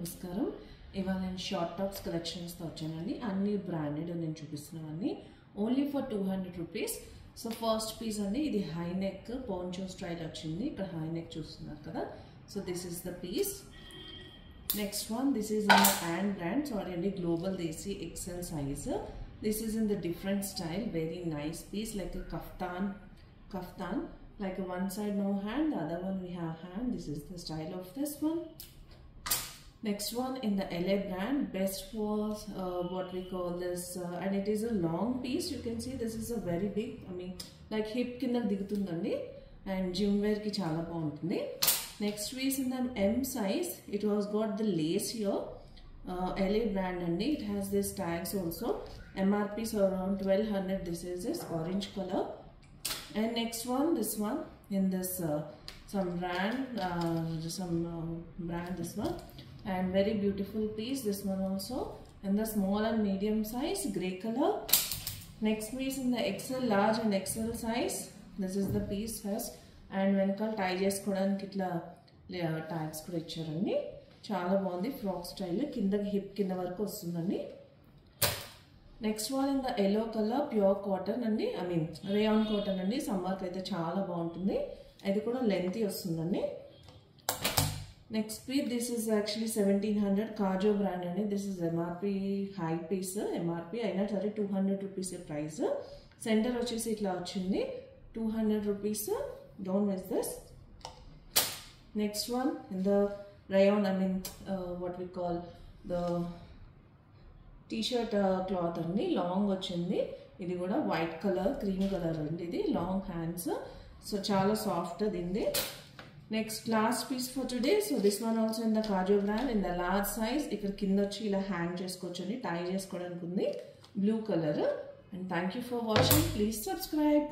నమస్కారం. ఇవాళ నేను షార్ట్ టాప్స్ కలెక్షన్స్ తో వచ్చానండి. అన్ని బ్రాండెడ్ నేను చూపిస్తున్నాను. Only for 200 rupees. So first piece అండి, ఇది హై నెక్ పోంచో స్టైల్ వచ్చింది. ఇక్కడ హై నెక్ చూస్తున్నారు కదా. So this is the piece. Next one, this is in and brand, sorry అండి, Global Desi XL size. This is in the different style, very nice piece, like a kaftan, like a one side no hand, the other one we have hand. This is the style of this one. Next one in the LA brand, best for what we call this, and it is a long piece. You can see this is a very big, I mean like hip kinda digutundandi, and gym wear ki chaala baaguntundi. Next piece in the M size, it was got the lace here. LA brand and it has this tags also. MRP is around 1200. This is this orange color. And next one, this one in this some brand, brand, this one, and very beautiful piece. This one also in the small and medium size, gray color. Next piece in the XL large and XL size. This is the piece first, and వెనకాల టై చేసుకోవడానికి ఇట్లా tags కూడా ఇచ్చారండి. చాలా బాగుంది, frock style, కింద hip కింద వరకు వస్తుందండి. Next one in the yellow colour, pure cotton అండి, ఐ మీన్ రేయాన్ కాటన్ అండి. సమ్మర్కి అయితే చాలా బాగుంటుంది. ఇది కూడా లెంతీ వస్తుందండి. Next piece, this is actually 1700, Kazo brand అండి. This is MRP high piece, MRP అయినా సరే 200 రూపీస్ ప్రైస్. సెంటర్ వచ్చేసి ఇట్లా వచ్చింది, 200 rupees. Don't miss this. Next one in the rayon, I mean what we call the t-shirt cloth అండి, long వచ్చింది. ఇది కూడా వైట్ కలర్, క్రీమ్ కలర్ అండి. ఇది లాంగ్ హ్యాండ్స్, సో చాలా సాఫ్ట్ దీనిది. Next last piece for today. So this one also in the Kazo brand, in the large size. ఇక్కడ కింద వచ్చి ఇలా హ్యాంగ్ చేసుకోవచ్చు అండి, టై చేసుకోవడానికి ఉంది. Blue colour. And thank you for watching. Please subscribe.